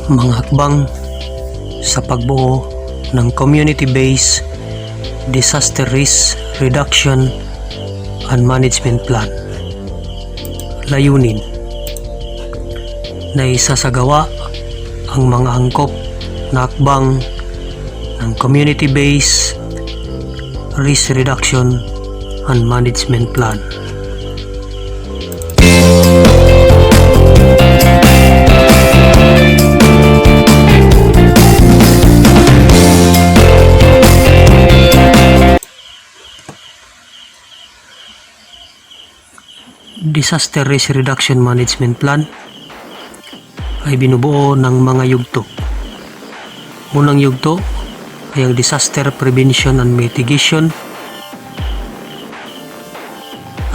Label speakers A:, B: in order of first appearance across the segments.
A: Mga hakbang sa pagbuo ng community-based disaster risk reduction and management plan. Layunin na isasagawa ang mga angkop na hakbang ng community-based risk reduction and management plan. Disaster Risk Reduction Management Plan ay binubuo ng mga yugto. Unang yugto ay ang Disaster Prevention and Mitigation.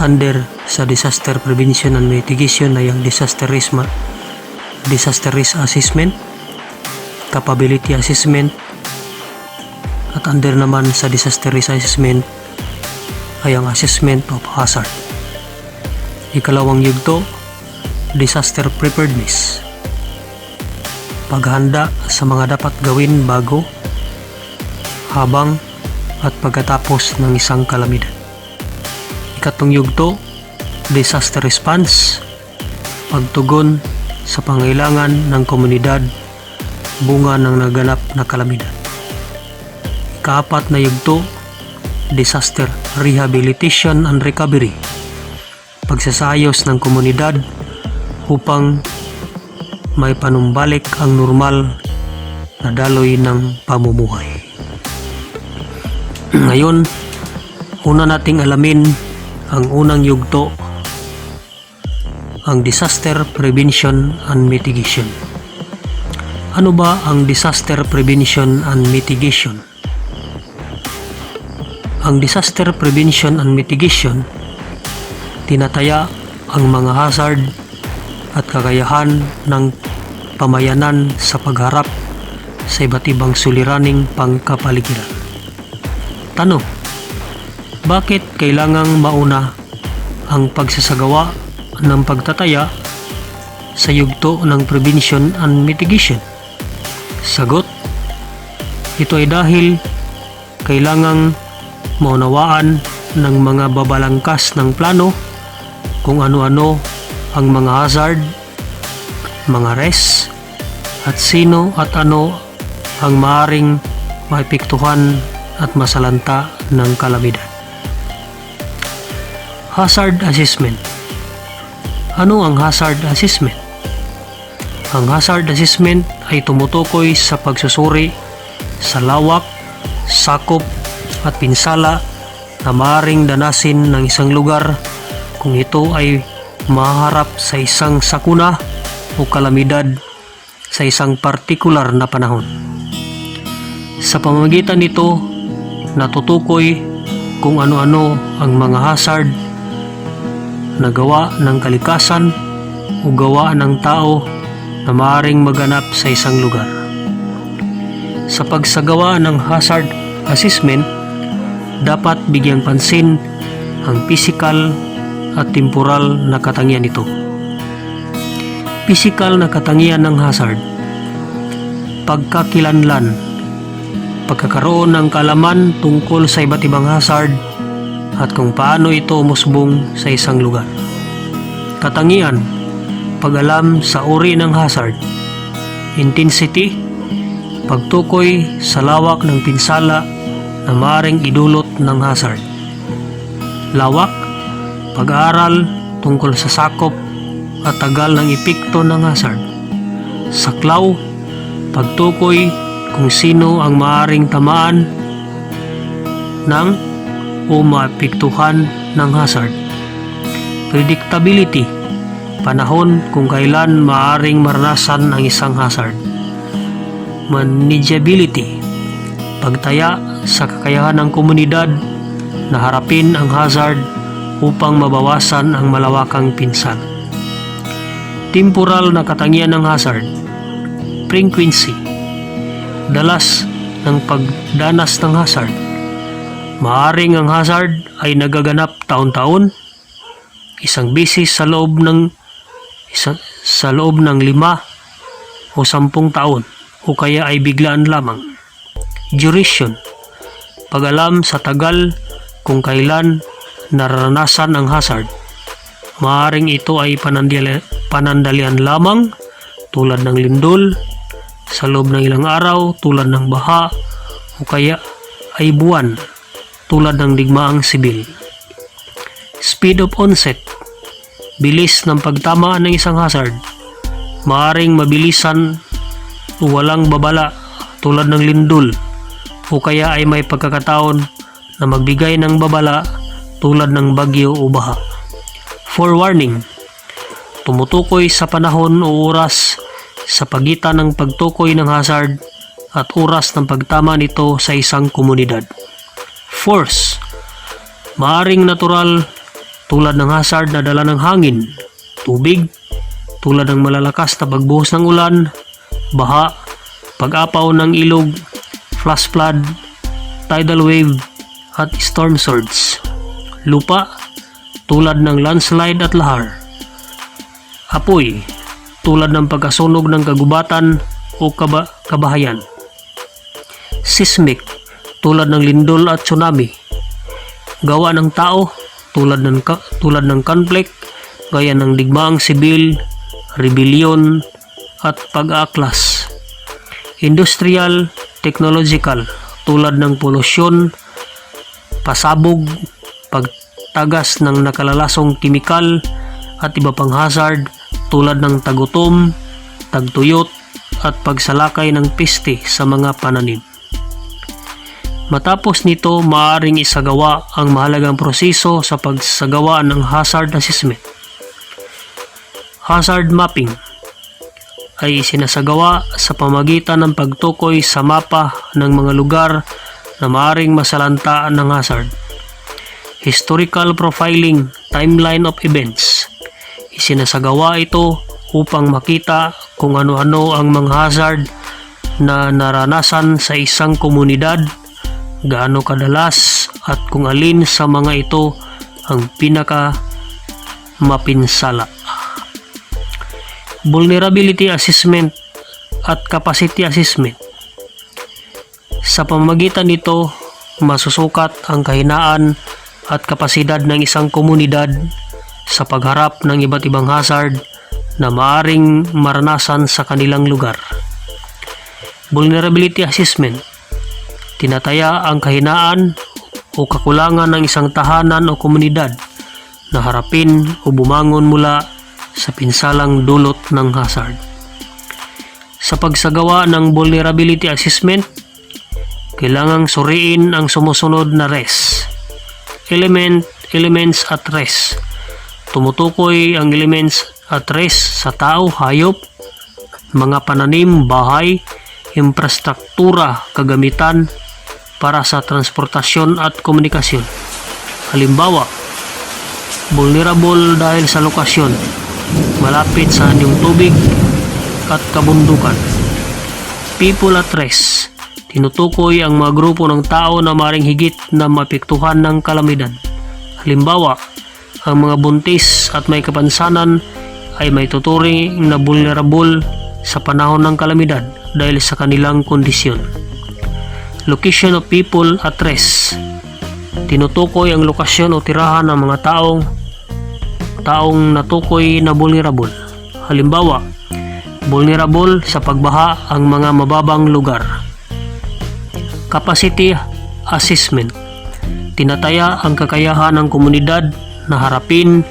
A: Under sa Disaster Prevention and Mitigation ay ang Disaster Risk Assessment, Capability Assessment, at under naman sa Disaster Risk Assessment ay ang Assessment of Hazard. Ikalawang yugto, Disaster Preparedness. Paghanda sa mga dapat gawin bago, habang, at pagkatapos ng isang kalamidad. Ikatlong yugto, Disaster Response. Pagtugon sa pangailangan ng komunidad bunga ng naganap na kalamidad. Ikaapat na yugto, Disaster Rehabilitation and Recovery. Pagsasayos ng komunidad upang may panumbalik ang normal na daloy ng pamumuhay. Ngayon, una nating alamin ang unang yugto, ang Disaster Prevention and Mitigation. Ano ba ang Disaster Prevention and Mitigation? Ang Disaster Prevention and Mitigation tinataya ang mga hazard at kakayahan ng pamayanan sa pagharap sa iba't ibang suliraning pangkapaligiran. Tanong: bakit kailangang mauna ang pagsasagawa ng pagtataya sa yugto ng prevention and mitigation? Sagot: ito ay dahil kailangang maunawaan ng mga babalangkas ng plano kung ano-ano ang mga hazard, mga risk, at sino at ano ang maaaring maepektuhan at masalanta ng kalamidad. Hazard Assessment. Ano ang Hazard Assessment? Ang Hazard Assessment ay tumutukoy sa pagsusuri sa lawak, sakop, at pinsala na maaaring danasin ng isang lugar kung ito ay maharap sa isang sakuna o kalamidad sa isang partikular na panahon. Sa pamamagitan nito, natutukoy kung ano-ano ang mga hazard na gawa ng kalikasan o gawa ng tao na maaaring maganap sa isang lugar. Sa pagsagawa ng hazard assessment, dapat bigyang pansin ang physical at temporal na katangian nito. Physical na katangian ng hazard: pagkakilanlan, pagkakaroon ng kaalaman tungkol sa iba't ibang hazard at kung paano ito umusbong sa isang lugar. Katangian: pag-alam sa uri ng hazard. Intensity: pagtukoy sa lawak ng pinsala na maaaring idulot ng hazard. Lawak: pag-aaral tungkol sa sakop at tagal ng epekto ng hazard. Saklaw: pagtukoy kung sino ang maaaring tamaan ng o maapektuhan ng hazard. Predictability: panahon kung kailan maaaring maranasan ang isang hazard. Manageability: pagtaya sa kakayahan ng komunidad na harapin ang hazard upang mabawasan ang malawakang pinsala. Temporal na katangian ng hazard. Frequency: dalas ng pagdanas ng hazard. Maaring ang hazard ay nagaganap taon-taon, isang beses sa loob ng 5 o 10 taon o kaya ay biglaan lamang. Duration, pag-alam sa tagal kung kailan naranasan ang hazard. Maaaring ito ay panandalian lamang tulad ng lindol, sa loob ng ilang araw tulad ng baha, o kaya ay buwan tulad ng digmaang sibil. Speed of onset, bilis ng pagtama ng isang hazard. Maaaring mabilisan o walang babala tulad ng lindol, o kaya ay may pagkakataon na magbigay ng babala tulad ng bagyo o baha. Forewarning, tumutukoy sa panahon o oras sa pagitan ng pagtukoy ng hazard at oras ng pagtama nito sa isang komunidad. Force, maaring natural tulad ng hazard na dala ng hangin, tubig, tulad ng malalakas na pagbuhos ng ulan, baha, pag-apaw ng ilog, flash flood, tidal wave, at storm surge. Lupa, tulad ng landslide at lahar. Apoy, tulad ng pagkasunog ng kagubatan o kabahayan. Seismic, tulad ng lindol at tsunami. Gawa ng tao, tulad ng conflict, gaya ng digmaang sibil, rebellion, at pag-aaklas. Industrial, technological, tulad ng polusyon, pasabog, pagtagas ng nakalalasong kimikal, at iba pang hazard tulad ng tagutom, tagtuyot, at pagsalakay ng peste sa mga pananim. Matapos nito, maaaring isagawa ang mahalagang proseso sa pagsagawa ng hazard assessment. Hazard mapping ay sinasagawa sa pamagitan ng pagtukoy sa mapa ng mga lugar na maaaring masalanta ng hazard. Historical profiling, timeline of events. Isinasagawa ito upang makita kung ano-ano ang mga hazard na naranasan sa isang komunidad, gaano kadalas, at kung alin sa mga ito ang pinaka mapinsala. Vulnerability assessment at capacity assessment. Sa pamamagitan nito, masusukat ang kahinaan at kapasidad ng isang komunidad sa pagharap ng iba't ibang hazard na maaring maranasan sa kanilang lugar. Vulnerability assessment, tinataya ang kahinaan o kakulangan ng isang tahanan o komunidad na harapin o bumangon mula sa pinsalang dulot ng hazard. Sa pagsagawa ng vulnerability assessment, kailangang suriin ang sumusunod na RES. Elements at RES. Tumutukoy ang elements at RES sa tao, hayop, mga pananim, bahay, infrastruktura, kagamitan para sa transportasyon at komunikasyon. Halimbawa, vulnerable dahil sa lokasyon, malapit sa anyong tubig at kabundukan. People at rest, tinutukoy ang mga grupo ng tao na maring higit na mapektuhan ng kalamidad. Halimbawa, ang mga buntis at may kapansanan ay may tuturing na vulnerable sa panahon ng kalamidad dahil sa kanilang kondisyon. Location of people at rest, tinutukoy ang lokasyon o tirahan ng mga taong natukoy na vulnerable. Halimbawa, vulnerable sa pagbaha ang mga mababang lugar. Capacity assessment, tinataya ang kakayahan ng komunidad na harapin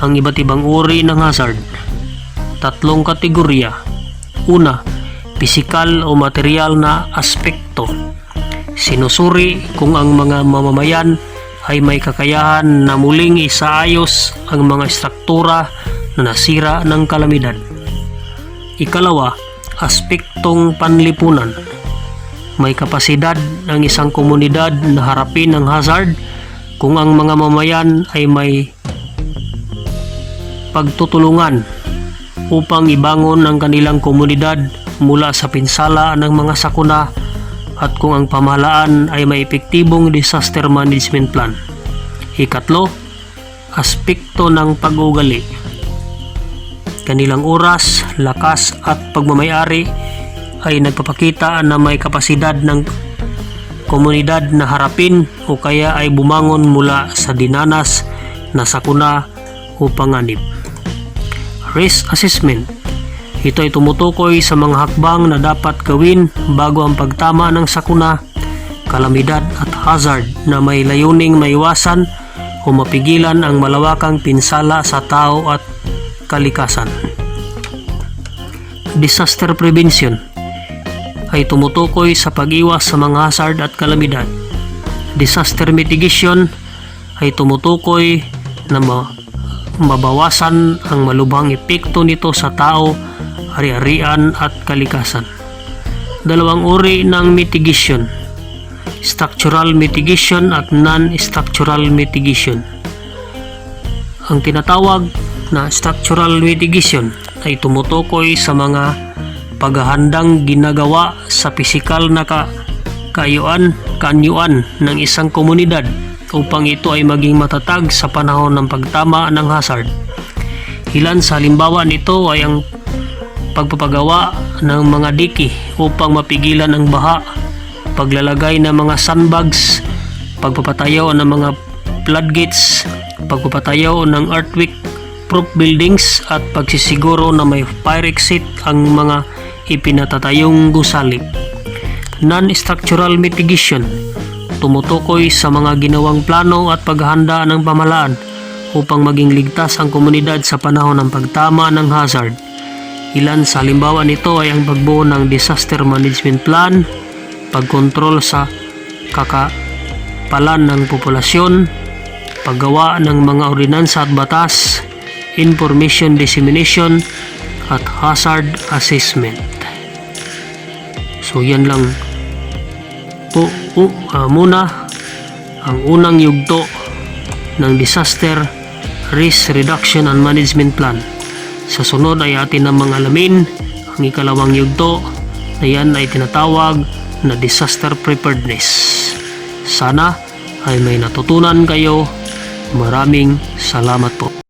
A: ang iba't ibang uri ng hazard. 3 kategorya. Una, pisikal o material na aspekto. Sinusuri kung ang mga mamamayan ay may kakayahan na muling isaayos ang mga struktura na nasira ng kalamidad. Ikalawa, aspektong panlipunan. May kapasidad ang isang komunidad na harapin ang hazard kung ang mga mamayan ay may pagtutulungan upang ibangon ang kanilang komunidad mula sa pinsala ng mga sakuna at kung ang pamahalaan ay may epektibong disaster management plan. Ikatlo, aspekto ng pag-uugali. kanilang oras, lakas at pagmamayari ay nagpapakita na may kapasidad ng komunidad na harapin o kaya ay bumangon mula sa dinanas na sakuna o panganib. Risk assessment. Ito ay tumutukoy sa mga hakbang na dapat gawin bago ang pagtama ng sakuna, kalamidad at hazard na may layuning maiwasan o mapigilan ang malawakang pinsala sa tao at kalikasan. Disaster prevention ay tumutukoy sa pag-iwas sa mga hazard at kalamidad. Disaster mitigation ay tumutukoy na mabawasan ang malubhang epekto nito sa tao, ari-arian at kalikasan. Dalawang uri ng mitigation: structural mitigation at non-structural mitigation. Ang tinatawag na structural mitigation ay tumutukoy sa mga paghahandang ginagawa sa pisikal na kaanyuan ng isang komunidad upang ito ay maging matatag sa panahon ng pagtama ng hazard. Ilan sa halimbawa nito ay ang pagpapagawa ng mga diki upang mapigilan ang baha, paglalagay ng mga sandbags, pagpapatayo ng mga floodgates, pagpapatayo ng earthquake-proof buildings at pagsisiguro na may fire exit ang mga ipinatatayong gusali. Non-structural mitigation tumutukoy sa mga ginawang plano at paghahanda ng pamahalaan upang maging ligtas ang komunidad sa panahon ng pagtama ng hazard. Ilan sa halimbawa nito ay ang pagbuo ng disaster management plan, pagkontrol sa kakapalan ng populasyon, paggawa ng mga ordinansa at batas, information dissemination, at hazard assessment. So yan lang po muna ang unang yugto ng Disaster Risk Reduction and Management Plan. Sa sunod ay atin namang alamin ang ikalawang yugto na yan ay tinatawag na Disaster Preparedness. Sana ay may natutunan kayo. Maraming salamat po.